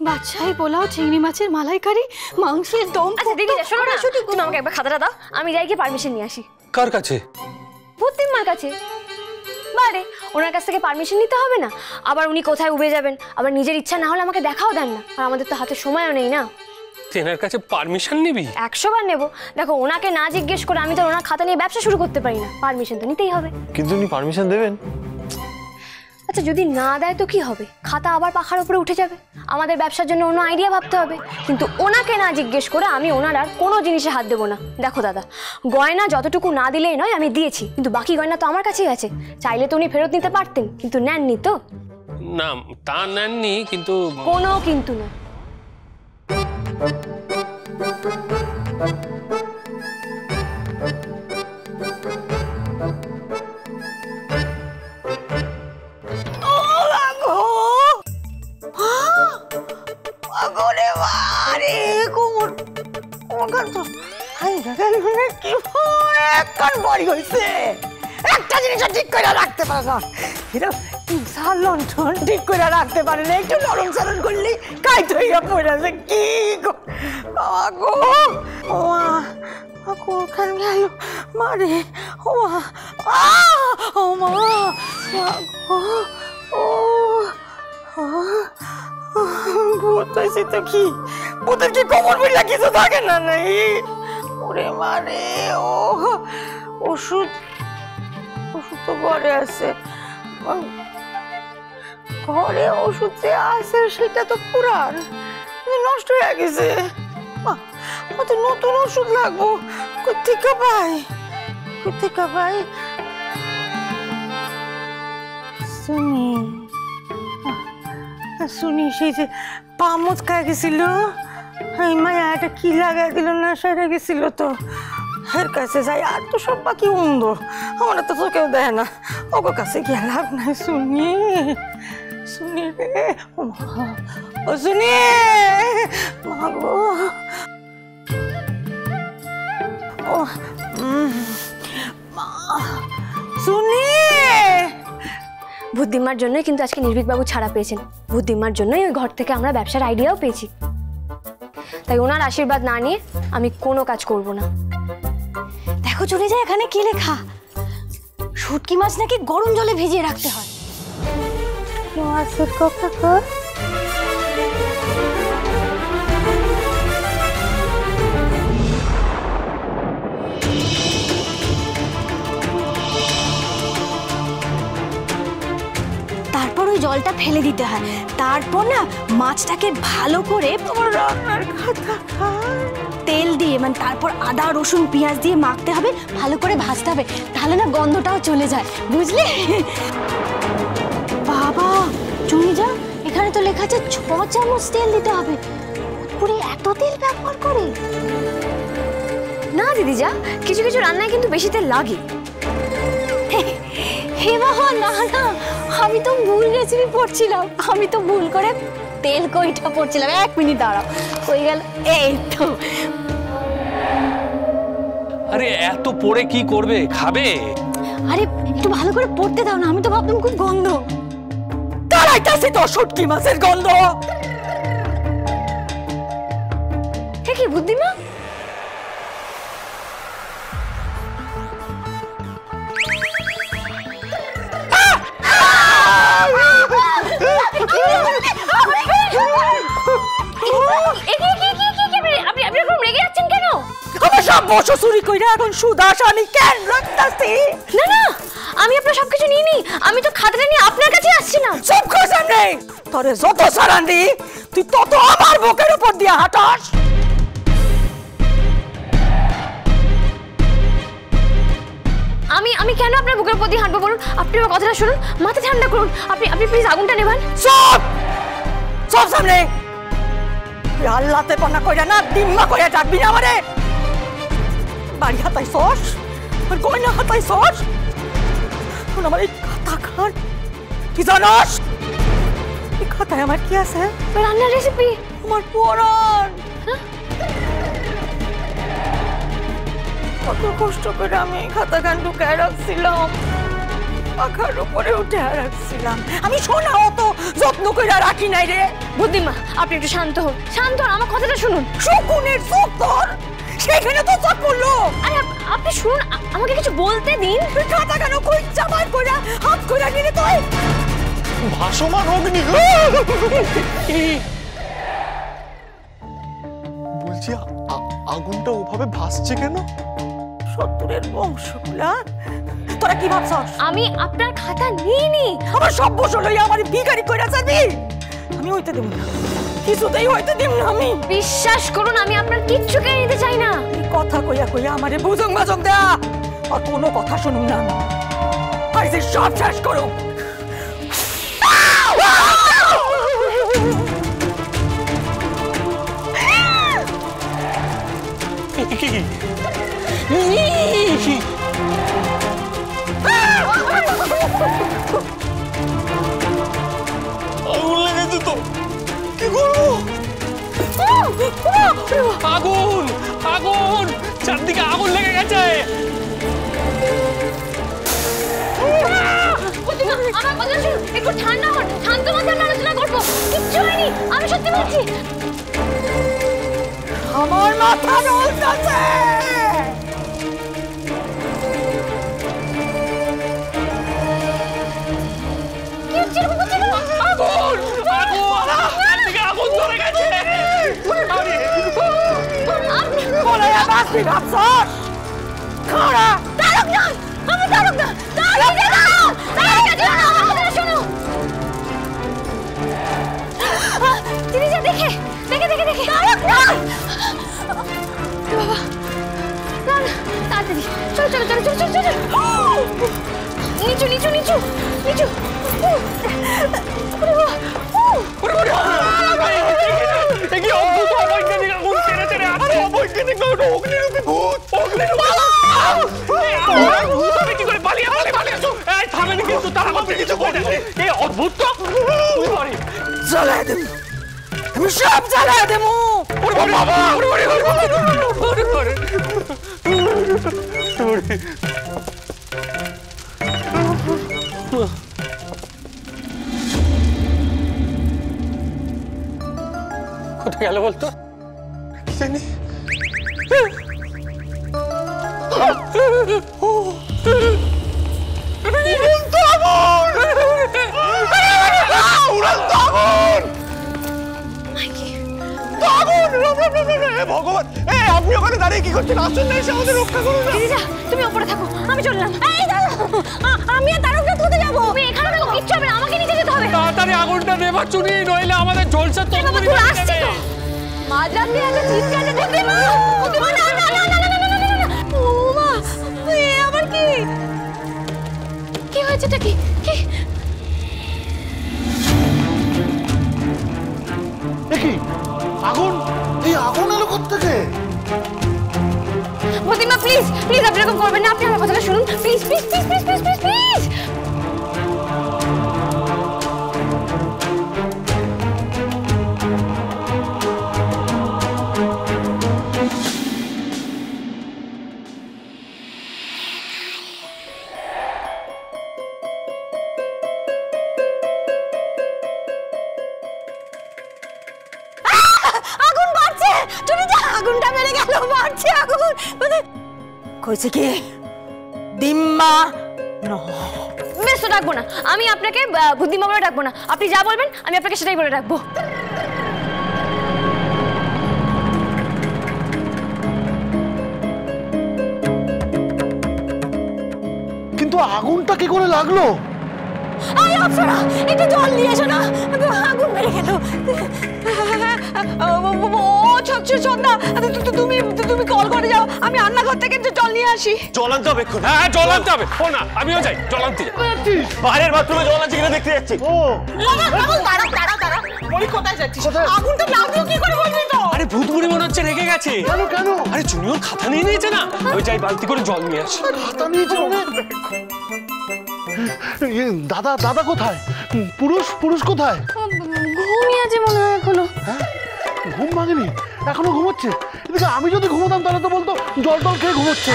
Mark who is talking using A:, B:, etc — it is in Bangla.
A: বাচ্চাই পোলাও, চিংড়ি মাছের মালাইকারি, মাংসের দম।
B: আচ্ছা দিদি শোনো না, তুমি আমাকে একবার খাতাটা দাও, আমি যাই গিয়ে পারমিশন নিয়ে আসি।
C: কার কাছে?
B: বুদ্ধিমার কাছে। বারে ওনার কাছ থেকে পারমিশন নিতে হবে না? আবার উনি কোথায় উবে যাবেন, আবার নিজের ইচ্ছা না হলে আমাকে দেখাও দেন না। আর আমাদের তো হাতে সময়ও নেই না।
C: তেনার কাছে পারমিশন নিবি?
B: 100 বার নেব। দেখো ওনাকে না জিজ্ঞেস করে আমি তো ওনার খাতা নিয়ে ব্যবসা শুরু করতে পারি না, পারমিশন তো নিতেই হবে।
D: কিন্তু উনি পারমিশন দেবেন?
B: আচ্ছা যদি না দেয় তো কি হবে? খাতা আবার পাখার উপরে উঠে যাবে। আমাদের ব্যবসার জন্য অন্য আইডিয়া ভাবতে হবে। কিন্তু ওনাকে না জিজ্ঞেস করে আমি ওনার আর কোনো জিনিসে হাত দেবো না। দেখো দাদা, গয়না যতটুকু না দিলেই নয়, আমি দিয়েছি, কিন্তু বাকি গয়না তো আমার কাছেই আছে। চাইলে তো উনি ফেরত নিতে পারতেন, কিন্তু নেননি তো।
C: না তা নেননি, কিন্তু
B: কোনো কিন্তু না।
E: একটা জিনিস ঠিক করে রাখতে পারে না, লণ্ঠন ঠিক করে রাখতে পারে না, একটু নরম সরম করলে কাইট হইয়া পড়ে আছে। কি গো কোনখান গেল মারে? ও মা ভূত হয়েছে তো? কি ভূতের কি কবর বইলা কিছু থাকে না? নাই ওরে মারে, ও ওষুধ তো ঘরে আছে। ঘরে ওষুধ যে আছে সেটা তো পুরান, নষ্ট হয়ে গেছে। নতুন ওষুধ লাগবো, কোথেকে পাই? শুনি সেই যে পা মুচকা গেছিল, মায়াটা কি লাগাই দিল না, সেরে গেছিল তো এর কাছে যাই। আর তো সব বাকি অন্ধ, আমার তো চোখেও দেয় না, ওর কাছে গিয়ে লাভ নাই। শুনি রে, ও শুনি মা গো, ও মা শুনি।
B: বুদ্ধিমার জন্যই কিন্তু আজকে নির্ভীকবাবু ছাড়া পেয়েছেন। বুদ্ধিমার জন্যই ওই ঘর থেকে আমরা ব্যবসার আইডিয়াও পেয়েছি। তাই ওনার আশীর্বাদ না নিয়ে আমি কোনো কাজ করব না।
A: দেখো চলে যায়, এখানে কি লেখা? শুটকি মাছ নাকি গরম জলে ভিজিয়ে রাখতে হয়।
E: মাছের কথা কর।
A: তারপর ওই জলটা ফেলে দিতে হয়। তারপর না মাছটাকে ভালো করে
E: রান্নার খাতা
A: তেল দিয়ে, মানে তারপর আদা রসুন পেঁয়াজ দিয়ে মাখতে হবে, ভালো করে ভাজতে হবে, তাহলে না গন্ধটাও চলে যায়, বুঝলি? বাবা চুনি যা, এখানে তো লেখা আছে 6 চামচ তেল দিতে হবে। পুরো এত তেল ব্যবহার করে?
B: না দিদি যা, কিছু কিছু রান্নায় কিন্তু বেশি তেল লাগে।
A: হে বাবা না না, আমি তো ভুল রেসিপি পড়ছিলাম, আমি তো ভুল করে তেল কইটা পড়ছিলাম। 1 মিনিট দাঁড়াও, কই গেল? এই তো।
C: আরে এত পড়ে কি করবে, খাবে?
A: আরে একটু ভালো করে পড়তে দাও না, আমি তো ভাবতাম খুব গন্ধ।
E: তারাইতাছে তো শুটকি মাছের গন্ধ।
B: কি বুদ্ধিমা?
E: চুরি কইরা এখন সুদাস আমি কেন রাখতাছি?
B: না না, আমি আপনার সবকিছু নিয়ে নি, আমি তো খাতাটা নিয়ে আপনার কাছে আসছিলাম।
E: সব কর সামনে, তোরে যত সারান দি তুই তত আমার বুকের উপর দিয়ে হাঁটাস।
B: আমি কেন আপনার বুকের উপর দিয়ে হাঁটবো বলুন? আপনি আমার কথাটা শুনুন, মাথা ঠান্ডা করুন। আপনি প্লিজ আগুনটা নেভান।
E: সব সামনে আল্লাহতে পানা কইরা না দিম্মা কইরা ডাকবি না আমারে। বাড়ি হাতাই সস আর গয়না হাতাই সস, আমার এই খাতা খান কি জানাস? এই খাতায় আমার কি আছে?
B: রান্নার রেসিপি,
E: আমার পরাণ। কত কষ্ট করে আমি খাতা খান ঢুকায় রাখছিলাম, পাখার উপরে উঠে রাখছিলাম। আমি শোনাও তো যত্ন করে রাখি নাই রে।
B: বুদ্ধিমা আপনি একটু শান্ত হন, শান্ত হন, আমার কথাটা শুনুন।
E: শকুনের চোখ তোর, সেখানে তো চোখ পড়লো।
B: আরে আপনি শুনুন, আমাকে কিছু বলতে দিন।
E: খাতা কেন কই চামাই কইরা হাত কইরা নিলে তুই?
D: ভাসমান অগ্নি। বলছি আগুনটা ওভাবে ভাসছে কেন?
E: শত্রুরের বংশগুলা, তোরা কি ভাবছস?
B: আমি আপনার খাতা নিইনি।
E: আমার সব বসল হইয়া আমার ভিখারি কইরা যাবি? আমি হইতে দেব না, কিছুতেই হইতে দেব না আমি।
B: বিশ্বাস করুন, আমি আপনার কিচ্ছু কেড়ে নিতে চাই না।
E: এই কথা কইয়া কইয়া আমারে বুঝং বাজং দেয়া, আর কোনো কথা শুনুম না আমি। আই যে সব শেষ করো।
D: আগুন লেগেছে তো, কি করবো?
C: আগুন আগুন, চারদিকে আগুন লেগে গেছে।
B: আমার কথা শুনুন, একটু ঠান্ডা হন, শান্ত মাথায় আলোচনা করবো। কিচ্ছু হয়নি, আমি সত্যি বলছি।
E: আমার মাথা জ্বলতেছে।
B: কি হচ্ছে এরকম করছে কেন?
C: আগুন আগুন, চারদিকে আগুন ধরে গেছে।
E: বলে বাসি ভাবছস? খাড়া
B: তারক না, আমি তারক না, তারক না, তারক না, আমার কথা শোনো। তিনি যা দেখে দেখে দেখে দেখে তারক না। বাবা না না, তাড়াতাড়ি চলো চলো চলো চলো চলো চলো। নিচু নিচু নিচু নিচু।
C: কি অদ্ভুত অবৈজ্ঞানিক আগুন তেড়ে তেড়ে আসছে।
D: অবৈজ্ঞানিক না, ওটা অগ্নিরূপী ভূত।
C: কি করে পালিয়ে পালিয়ে পালিয়ে আসো? এই থামেনি কিন্তু, তারা করতে কিছু করে। এই অদ্ভুত তো।
E: জ্বালায় দেব, আমি সব জ্বালায় দেব।
C: ওরে বাবা, ওরে ওরে ওরে ওরে ওরে। কোথায় গেল বলতো?
D: কি জানি। উড়ন্ত আগুন! উড়ন্ত আগুন! হে ভগবান, আপনি ওখানে দাঁড়িয়ে কি করছেন? আসুন না, এসে আমাদের রক্ষা করুন না।
B: দিদি যা, তুমি উপরে থাকো, আমি চললাম। এই দাঁড়াও, আমি আর তারক না কোথায় যাবো? তুমি এখানে থাকো, কিচ্ছু হবে না, আমাকে নিচে যেতে হবে।
C: তাড়াতাড়ি আগুনটা নেভার চুনি, নইলে আমাদের ঝলসা তো।
B: আসছে তো। মাঝরাতে এত চিৎকার দিতে মা, না না না না না না না না। ও মা, এ আবার কি? কি হয়েছে এটা? কি কি?
D: দেখি আগুন, এই আগুন এলো কোত্থেকে?
B: প্রতিমা প্লিজ প্লিজ, আপনি এরকম করবেন না, আপনি আমার কথাটা শুনুন please please please please please please please.
E: আগুন বাড়ছে, তুমি যা, আগুনটা মেরে গেল, বাড়ছে আগুন। কইছে কি দিম্মা?
B: বেশ তো ডাকবো না, আমি আপনাকে বুদ্ধিমা বলে ডাকবো না। আপনি যা বলবেন আমি আপনাকে সেটাই বলে ডাকবো।
D: কিন্তু আগুনটা কি করে লাগলো?
E: আরে অপসরা, একটু জল নিয়ে এসো না, আগুন মেরে গেল। ও ছন্দা, তুমি কল করে যাও, আমি রান্নাঘর থেকে একটু জল নিয়ে আসি।
D: জল আনতে হবে এখন।
C: হ্যাঁ, জল আনতে হবে। ও না, আমিও যাই, জল আনতে যাই।
D: বাইরের বাথরুমে জল আছে কিনা দেখতে যাচ্ছি। ও
E: দাঁড়াও দাঁড়াও দাঁড়াও, বলি কোথায় যাচ্ছিস? আগুনটা লাগলো কি করে বলবি তো?
C: আরে ভূত বুড়ি মনে হচ্ছে রেগে গেছে।
D: কেন কেন?
C: আরে জুনিয়র খাতা নিয়ে নিয়েছে না, ওই যাই বালতি করে জল নিয়ে আসি।
D: খাতা নিয়েছে মানে? দাদা দাদা কোথায়? পুরুষ পুরুষ কোথায়?
B: ঘুমিয়ে আছে মনে হয় এখনো।
D: হ্যাঁ, ঘুম ভাঙেনি, এখনো ঘুমোচ্ছে। এদিকে আমি যদি ঘুমোতাম তাহলে তো বলতো জল টল খেয়ে ঘুমোচ্ছে।